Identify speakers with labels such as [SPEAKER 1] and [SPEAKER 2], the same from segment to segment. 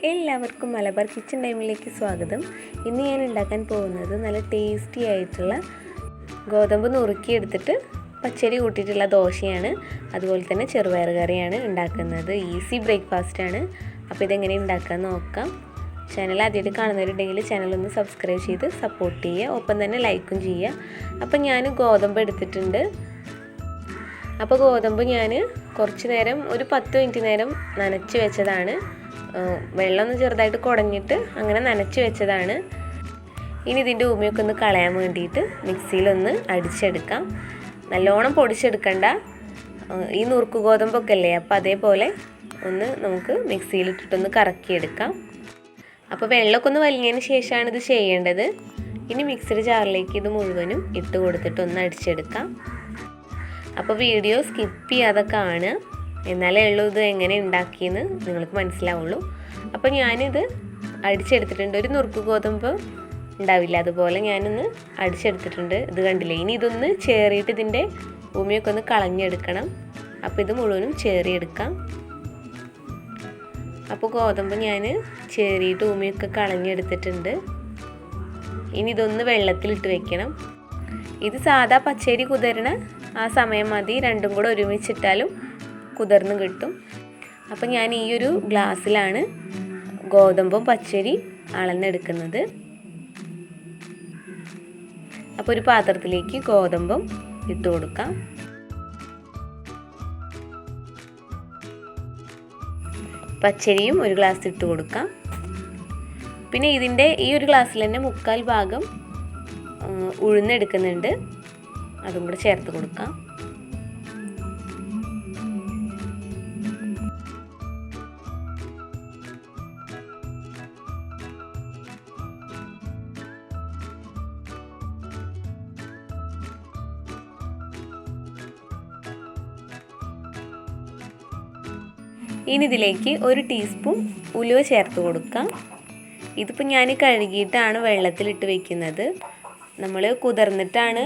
[SPEAKER 1] എല്ലാവർക്കും മലബാർ കിച്ചൺ ടൈമിലേക്ക് സ്വാഗതം. ഇന്ന് ഞാൻ ഉണ്ടാക്കാൻ പോകുന്നത് നല്ല ടേസ്റ്റി ആയിട്ടുള്ള ഗോതമ്പ് നുറുക്കിയെടുത്തിട്ട് പച്ചരി കൂട്ടിയിട്ടുള്ള ദോശയാണ്. അതുപോലെ തന്നെ ചെറുപയർ കറിയാണ് ഉണ്ടാക്കുന്നത്. ഈസി ബ്രേക്ക്ഫാസ്റ്റാണ്. അപ്പോൾ ഇതെങ്ങനെ ഉണ്ടാക്കാമെന്ന് നോക്കാം. ചാനൽ ആദ്യമായിട്ട് കാണുന്നവരുണ്ടെങ്കിൽ ചാനലൊന്ന് സബ്സ്ക്രൈബ് ചെയ്ത് സപ്പോർട്ട് ചെയ്യുക. ഒപ്പം തന്നെ ലൈക്കും ചെയ്യുക. അപ്പോൾ ഞാൻ ഗോതമ്പ് എടുത്തിട്ടുണ്ട്. അപ്പോൾ ഗോതമ്പ് ഞാൻ കുറച്ച് നേരം ഒരു 10 മിനിറ്റ് നേരം നനച്ച് വെച്ചതാണ്. വെള്ളം ഒന്ന് ചെറുതായിട്ട് കുടഞ്ഞിട്ട് അങ്ങനെ നനച്ച് വെച്ചതാണ്. ഇനി ഇതിൻ്റെ ഉമിയൊക്കെ ഒന്ന് കളയാൻ വേണ്ടിയിട്ട് മിക്സിയിലൊന്ന് അടിച്ചെടുക്കാം. നല്ലോണം പൊടിച്ചെടുക്കണ്ട. ഈ നുറുക്ക് ഗോതമ്പൊക്കെ അല്ലേ, അപ്പോൾ അതേപോലെ ഒന്ന് നമുക്ക് മിക്സിയിലിട്ടിട്ടൊന്ന് കറക്കിയെടുക്കാം. അപ്പോൾ വെള്ളമൊക്കെ ഒന്ന് വലിഞ്ഞതിന് ശേഷമാണ് ഇത് ചെയ്യേണ്ടത്. ഇനി മിക്സിയുടെ ജാറിലേക്ക് ഇത് മുഴുവനും ഇട്ട് കൊടുത്തിട്ട് ഒന്ന് അടിച്ചെടുക്കാം. അപ്പോൾ വീഡിയോ സ്കിപ്പ് ചെയ്യാതെ കാണുക, എന്നാലേ ഉള്ളൂ ഇത് എങ്ങനെ ഉണ്ടാക്കിയെന്ന് നിങ്ങൾക്ക് മനസ്സിലാവുള്ളൂ. അപ്പോൾ ഞാനിത് അടിച്ചെടുത്തിട്ടുണ്ട്. ഒരു നുറുക്ക് ഗോതമ്പ് ഉണ്ടാവില്ല, അതുപോലെ ഞാനൊന്ന് അടിച്ചെടുത്തിട്ടുണ്ട്. ഇത് കണ്ടില്ലേ. ഇനി ഇതൊന്ന് ചേറിയിട്ട് ഇതിൻ്റെ ഭൂമിയൊക്കെ ഒന്ന് കളഞ്ഞെടുക്കണം. അപ്പോൾ ഇത് മുഴുവനും ചേറിയെടുക്കാം. അപ്പോൾ ഗോതമ്പ് ഞാൻ ചേറിയിട്ട് ഭൂമിയൊക്കെ കളഞ്ഞെടുത്തിട്ടുണ്ട്. ഇനി ഇതൊന്ന് വെള്ളത്തിലിട്ട് വെക്കണം. ഇത് സാധാ പച്ചരി കുതിരണ ആ സമയം മതി. രണ്ടും കൂടെ ഒരുമിച്ചിട്ടാലും കുതിർന്ന് കിട്ടും. അപ്പോൾ ഞാൻ ഈ ഒരു ഗ്ലാസ്സിലാണ് ഗോതമ്പും പച്ചരി അളന്നെടുക്കുന്നത്. അപ്പോൾ ഒരു പാത്രത്തിലേക്ക് ഗോതമ്പും ഇട്ട് കൊടുക്കാം. പച്ചരിയും ഒരു ഗ്ലാസ് ഇട്ട് കൊടുക്കാം. പിന്നെ ഇതിൻ്റെ ഈ ഒരു ഗ്ലാസ്സിൽ തന്നെ 3/4 ഭാഗം ഉഴുന്നെടുക്കുന്നുണ്ട്. അതും കൂടെ ചേർത്ത് കൊടുക്കാം. ഇനി ഇതിലേക്ക് 1 ടീസ്പൂൺ ഉലുവ ചേർത്ത് കൊടുക്കാം. ഇതിപ്പോൾ ഞാൻ കഴുകിയിട്ടാണ് വെള്ളത്തിലിട്ട് വെക്കുന്നത്. നമ്മൾ കുതിർന്നിട്ടാണ്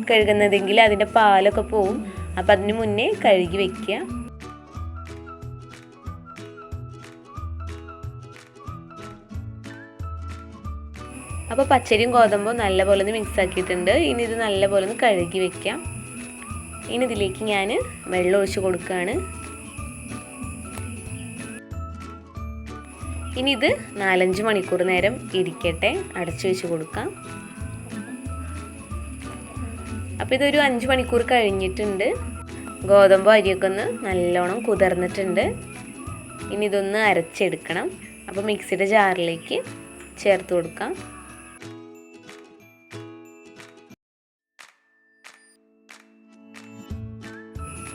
[SPEAKER 1] കഴുകുന്നതെങ്കിൽ അതിൻ്റെ പാലൊക്കെ പോവും. അപ്പോൾ അതിന് മുന്നേ കഴുകി വെക്കുക. അപ്പോൾ പച്ചരിയും ഗോതമ്പും നല്ലപോലെ ഒന്ന് മിക്സ് ആക്കിയിട്ടുണ്ട്. ഇനി ഇത് നല്ലപോലെ ഒന്ന് കഴുകി വെക്കാം. ഇനി ഇതിലേക്ക് ഞാൻ വെള്ളം ഒഴിച്ച് കൊടുക്കുകയാണ്. ഇനി ഇത് 4-5 മണിക്കൂർ നേരം ഇരിക്കട്ടെ. അടച്ചു വെച്ച് കൊടുക്കാം. അപ്പോൾ ഇതൊരു 5 മണിക്കൂർ കഴിഞ്ഞിട്ടുണ്ട്. ഗോതമ്പ് അരിയൊക്കെ ഒന്ന് നല്ലോണം കുതിർന്നിട്ടുണ്ട്. ഇനി ഇതൊന്ന് അരച്ചെടുക്കണം. അപ്പോൾ മിക്സിയുടെ ജാറിലേക്ക് ചേർത്ത് കൊടുക്കാം.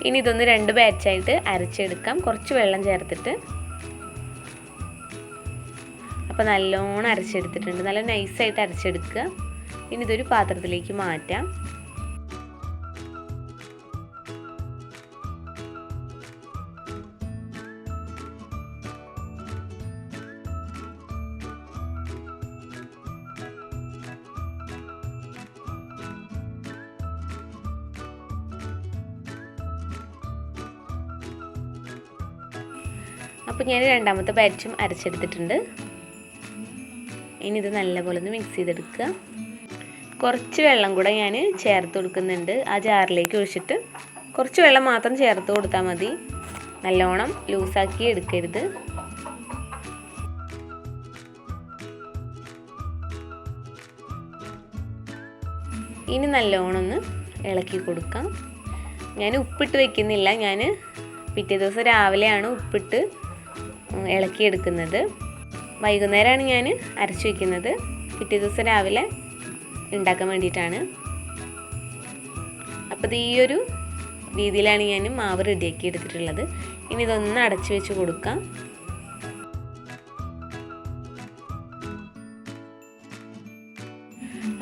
[SPEAKER 1] ഇനി ഇതൊന്ന് 2 ബാച്ചായിട്ട് അരച്ചെടുക്കാം, കുറച്ച് വെള്ളം ചേർത്തിട്ട്. അപ്പോൾ നല്ലോണം അരച്ചെടുത്തിട്ടുണ്ട്. നല്ല നൈസായിട്ട് അരച്ചെടുക്കുക. ഇനി ഇതൊരു പാത്രത്തിലേക്ക് മാറ്റാം. അപ്പോൾ ഞാൻ രണ്ടാമത്തെ ബാച്ചും അരച്ചെടുത്തിട്ടുണ്ട്. ഇനി ഇത് നല്ലപോലെ ഒന്ന് മിക്സ് ചെയ്തെടുക്കുക. കുറച്ച് വെള്ളം കൂടെ ഞാൻ ചേർത്ത് കൊടുക്കുന്നുണ്ട്. ആ ജാറിലേക്ക് ഒഴിച്ചിട്ട് കുറച്ച് വെള്ളം മാത്രം ചേർത്ത് കൊടുത്താൽ മതി. നല്ലോണം ലൂസാക്കി എടുക്കരുത്. ഇനി നല്ലോണം ഒന്ന് ഇളക്കി കൊടുക്കാം. ഞാൻ ഉപ്പിട്ട് വെക്കുന്നില്ല. ഞാൻ പിറ്റേ ദിവസം രാവിലെയാണ് ഉപ്പിട്ട് ഇളക്കിയെടുക്കുന്നത്. വൈകുന്നേരമാണ് ഞാൻ അരച്ച് വയ്ക്കുന്നത്. പിറ്റേ ദിവസം രാവിലെ ഉണ്ടാക്കാൻ വേണ്ടിയിട്ടാണ്. അപ്പോൾ ഇത് ഈ ഒരു രീതിയിലാണ് ഞാൻ മാവ് റെഡിയാക്കി എടുത്തിട്ടുള്ളത്. ഇനി ഇതൊന്ന് അടച്ചു വെച്ച് കൊടുക്കാം.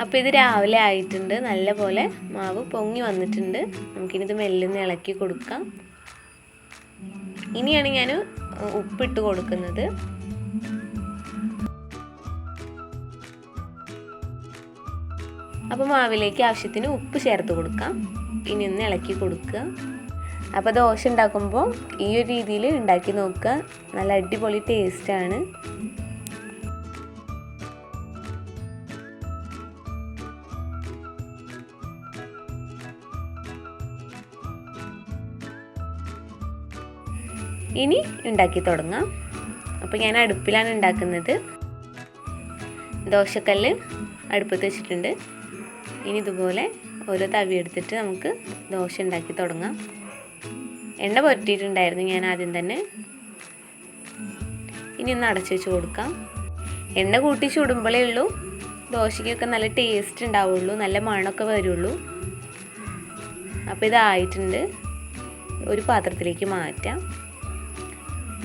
[SPEAKER 1] അപ്പോൾ ഇത് രാവിലെ ആയിട്ടുണ്ട്. നല്ലപോലെ മാവ് പൊങ്ങി വന്നിട്ടുണ്ട്. നമുക്കിനിത് മെല്ലെ ഇളക്കി കൊടുക്കാം. ഇനിയാണ് ഞാൻ ഉപ്പിട്ട് കൊടുക്കുന്നത്. അപ്പോൾ മാവിലേക്ക് ആവശ്യത്തിന് ഉപ്പ് ചേർത്ത് കൊടുക്കാം. ഇനി ഒന്ന് ഇളക്കി കൊടുക്കുക. അപ്പോൾ ദോശ ഉണ്ടാക്കുമ്പോൾ ഈ ഒരു രീതിയിൽ ഉണ്ടാക്കി നോക്കുക, നല്ല അടിപൊളി ടേസ്റ്റാണ്. ഇനി ഉണ്ടാക്കി തുടങ്ങാം. അപ്പോൾ ഞാൻ അടുപ്പിലാണ് ഉണ്ടാക്കുന്നത്. ദോശക്കല്ല് അടുപ്പത്ത് വെച്ചിട്ടുണ്ട്. ഇനി ഇതുപോലെ ഓരോ തവി എടുത്തിട്ട് നമുക്ക് ദോശ ഉണ്ടാക്കി തുടങ്ങാം. എണ്ണ പുരട്ടിയിട്ടുണ്ടായിരുന്നു ഞാൻ ആദ്യം തന്നെ. ഇനി ഒന്ന് അടച്ചു വെച്ച് കൊടുക്കാം. എണ്ണ കൂട്ടി ചൂടുമ്പോഴേ ഉള്ളൂ ദോശയ്ക്കൊക്കെ നല്ല ടേസ്റ്റ് ഉണ്ടാവുള്ളൂ, നല്ല മണമൊക്കെ വരുള്ളൂ. അപ്പോൾ ഇതായിട്ടുണ്ട്. ഒരു പാത്രത്തിലേക്ക് മാറ്റാം.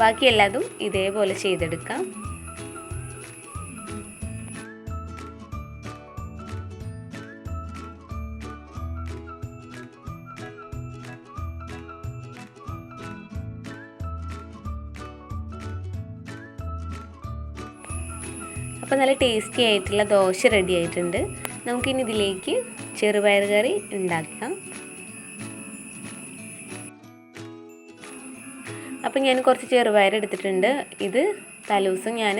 [SPEAKER 1] ബാക്കി എല്ലാതും ഇതേപോലെ ചെയ്തെടുക്കാം. അപ്പോൾ നല്ല ടേസ്റ്റി ആയിട്ടുള്ള ദോശ റെഡി ആയിട്ടുണ്ട്. നമുക്കിനി ഇതിലേക്ക് ചെറുപയർ കറി ഉണ്ടാക്കാം. അപ്പം ഞാൻ കുറച്ച് ചെറുപയർ എടുത്തിട്ടുണ്ട്. ഇത് തലേദിവസം ഞാൻ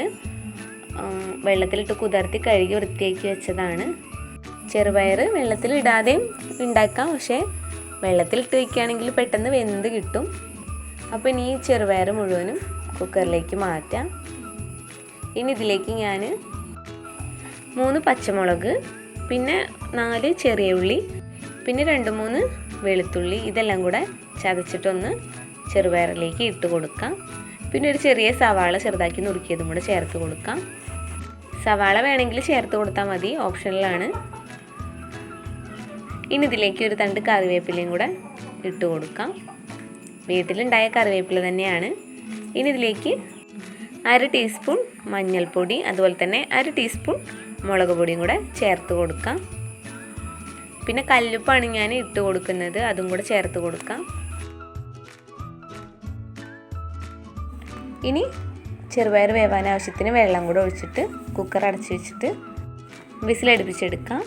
[SPEAKER 1] വെള്ളത്തിലിട്ട് കുതിർത്തി കഴുകി വൃത്തിയാക്കി വെച്ചതാണ്. ചെറുപയർ വെള്ളത്തിലിടാതെയും ഉണ്ടാക്കാം, പക്ഷേ വെള്ളത്തിലിട്ട് വയ്ക്കുകയാണെങ്കിൽ പെട്ടെന്ന് വെന്ത് കിട്ടും. അപ്പോൾ ഇനി ഈ ചെറുപയർ മുഴുവനും കുക്കറിലേക്ക് മാറ്റാം. ഇനി ഇതിലേക്ക് ഞാൻ 3 പച്ചമുളക്, പിന്നെ 4 ചെറിയ ഉള്ളി, പിന്നെ 2-3 വെളുത്തുള്ളി, ഇതെല്ലാം കൂടെ ചതച്ചിട്ടൊന്ന് ചെറുപയറിലേക്ക് ഇട്ട് കൊടുക്കാം. പിന്നെ ഒരു ചെറിയ സവാള ചെറുതാക്കി നുറുക്കിയതും കൂടെ ചേർത്ത് കൊടുക്കാം. സവാള വേണമെങ്കിൽ ചേർത്ത് കൊടുത്താൽ മതി, ഓപ്ഷനിലാണ്. ഇനി ഇതിലേക്ക് ഒരു തണ്ട് കറിവേപ്പിലയും കൂടെ ഇട്ട് കൊടുക്കാം. വീട്ടിലുണ്ടായ കറിവേപ്പില തന്നെയാണ്. ഇനി ഇതിലേക്ക് 1/2 ടീസ്പൂൺ മഞ്ഞൾപ്പൊടി, അതുപോലെ തന്നെ 1/2 ടീസ്പൂൺ മുളക് പൊടിയും കൂടെ ചേർത്ത് കൊടുക്കാം. പിന്നെ കല്ലുപ്പാണ് ഞാൻ ഇട്ട് കൊടുക്കുന്നത്, അതും കൂടെ ചേർത്ത് കൊടുക്കാം. ഇനി ചെറുപയർ വേവാൻ ആവശ്യത്തിന് വെള്ളം കൂടെ ഒഴിച്ചിട്ട് കുക്കർ അടച്ച് വെച്ചിട്ട് വിസിലടുപ്പിച്ചെടുക്കാം.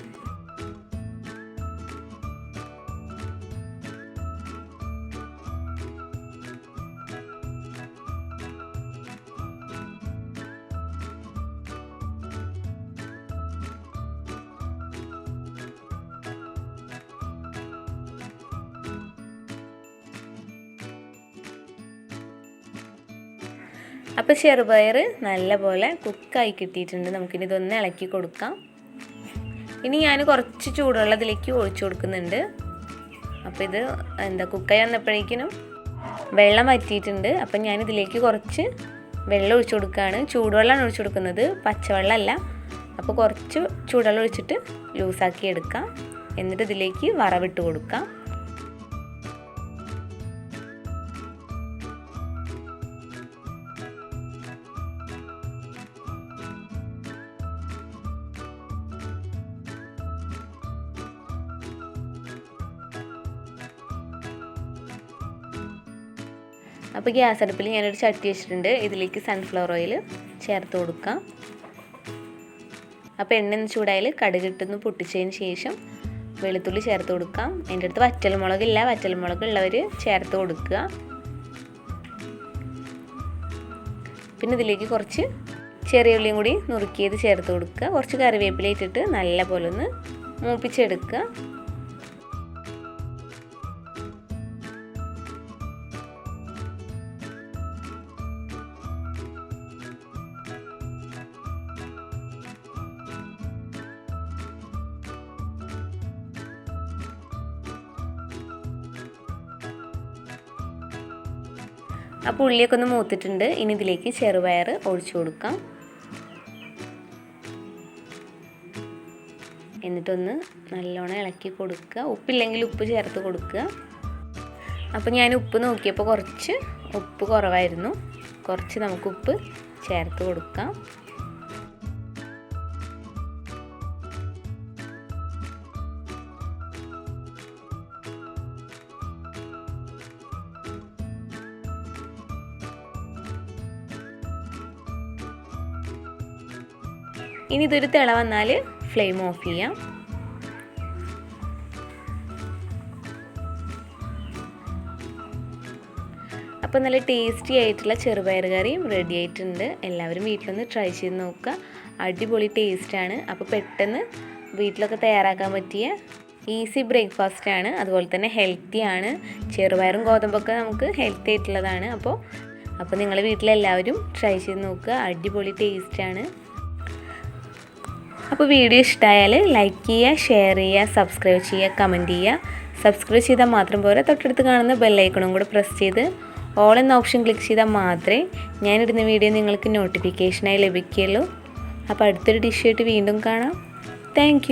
[SPEAKER 1] അപ്പോൾ ചെറുപയർ നല്ലപോലെ കുക്കായി കിട്ടിയിട്ടുണ്ട്. നമുക്കിനി ഇതൊന്ന് ഇളക്കി കൊടുക്കാം. ഇനി ഞാൻ കുറച്ച് ചൂടുവെള്ളം ഇതിലേക്ക് ഒഴിച്ചു കൊടുക്കുന്നുണ്ട്. അപ്പോൾ ഇത് കുക്കായി വന്നപ്പോഴേക്കിനും വെള്ളം വറ്റിയിട്ടുണ്ട്. അപ്പം ഞാനിതിലേക്ക് കുറച്ച് വെള്ളം ഒഴിച്ചു കൊടുക്കുകയാണ്. ചൂടുവെള്ളമാണ് ഒഴിച്ചു കൊടുക്കുന്നത്, പച്ചവെള്ളമല്ല. അപ്പോൾ കുറച്ച് ചൂടുവെള്ളം ഒഴിച്ചിട്ട് ലൂസാക്കി എടുക്കാം. എന്നിട്ട് ഇതിലേക്ക് വറവിട്ട് കൊടുക്കാം. അപ്പോൾ ഗ്യാസ് അടുപ്പിൽ ഞാനൊരു ചട്ടി വെച്ചിട്ടുണ്ട്. ഇതിലേക്ക് സൺഫ്ലവർ ഓയിൽ ചേർത്ത് കൊടുക്കാം. അപ്പോൾ എണ്ണ ചൂടായാൽ കടുകിട്ടൊന്ന് പൊട്ടിച്ചതിന് ശേഷം വെളുത്തുള്ളി ചേർത്ത് കൊടുക്കാം. എൻ്റെ അടുത്ത് വറ്റൽമുളകില്ല, വറ്റൽമുളക് ഉള്ളവർ ചേർത്ത് കൊടുക്കുക. പിന്നെ ഇതിലേക്ക് കുറച്ച് ചെറിയ ഉള്ളിയും കൂടി നുറുക്കിയത് ചേർത്ത് കൊടുക്കുക. കുറച്ച് കറിവേപ്പില ഇട്ടിട്ട് നല്ല പോലെ ഒന്ന് മൂപ്പിച്ചെടുക്കുക. അപ്പോൾ ഉള്ളിയൊക്കെ ഒന്ന് മൂത്തിട്ടുണ്ട്. ഇനി ഇതിലേക്ക് ചെറുപയർ ഒഴിച്ചു കൊടുക്കാം. എന്നിട്ടൊന്ന് നല്ലോണം ഇളക്കി കൊടുക്കുക. ഉപ്പില്ലെങ്കിൽ ഉപ്പ് ചേർത്ത് കൊടുക്കുക. അപ്പോൾ ഞാൻ ഉപ്പ് നോക്കിയപ്പോൾ കുറച്ച് ഉപ്പ് കുറവായിരുന്നു. കുറച്ച് നമുക്ക് ഉപ്പ് ചേർത്ത് കൊടുക്കാം. ഇനി ഇതൊരു തിള വന്നാൽ ഫ്ലെയിം ഓഫ് ചെയ്യാം. അപ്പോൾ നല്ല ടേസ്റ്റി ആയിട്ടുള്ള ചെറുപയർ കറിയും റെഡി ആയിട്ടുണ്ട്. എല്ലാവരും വീട്ടിലൊന്ന് ട്രൈ ചെയ്ത് നോക്കുക. അടിപൊളി ടേസ്റ്റാണ്. അപ്പോൾ പെട്ടെന്ന് വീട്ടിലൊക്കെ തയ്യാറാക്കാൻ പറ്റിയ ഈസി ബ്രേക്ക്ഫാസ്റ്റാണ്. അതുപോലെ തന്നെ ഹെൽത്തിയാണ്. ചെറുപയറും ഗോതമ്പൊക്കെ നമുക്ക് ഹെൽത്തി ആയിട്ടുള്ളതാണ്. അപ്പോൾ നിങ്ങൾ വീട്ടിലെല്ലാവരും ട്രൈ ചെയ്ത് നോക്കുക. അടിപൊളി ടേസ്റ്റാണ്. അപ്പോൾ വീഡിയോ ഇഷ്ടമായാൽ ലൈക്ക് ചെയ്യുക, ഷെയർ ചെയ്യുക, സബ്സ്ക്രൈബ് ചെയ്യുക, കമൻറ്റ് ചെയ്യുക. സബ്സ്ക്രൈബ് ചെയ്താൽ മാത്രം പോരാ, തൊട്ടടുത്ത് കാണുന്ന ബെല്ലൈക്കണും കൂടെ പ്രസ് ചെയ്ത് ഓൾ എന്ന ഓപ്ഷൻ ക്ലിക്ക് ചെയ്താൽ മാത്രമേ ഞാനിടുന്ന വീഡിയോ നിങ്ങൾക്ക് നോട്ടിഫിക്കേഷനായി ലഭിക്കുകയുള്ളൂ. അപ്പോൾ അടുത്തൊരു ഡിഷായിട്ട് വീണ്ടും കാണാം. താങ്ക്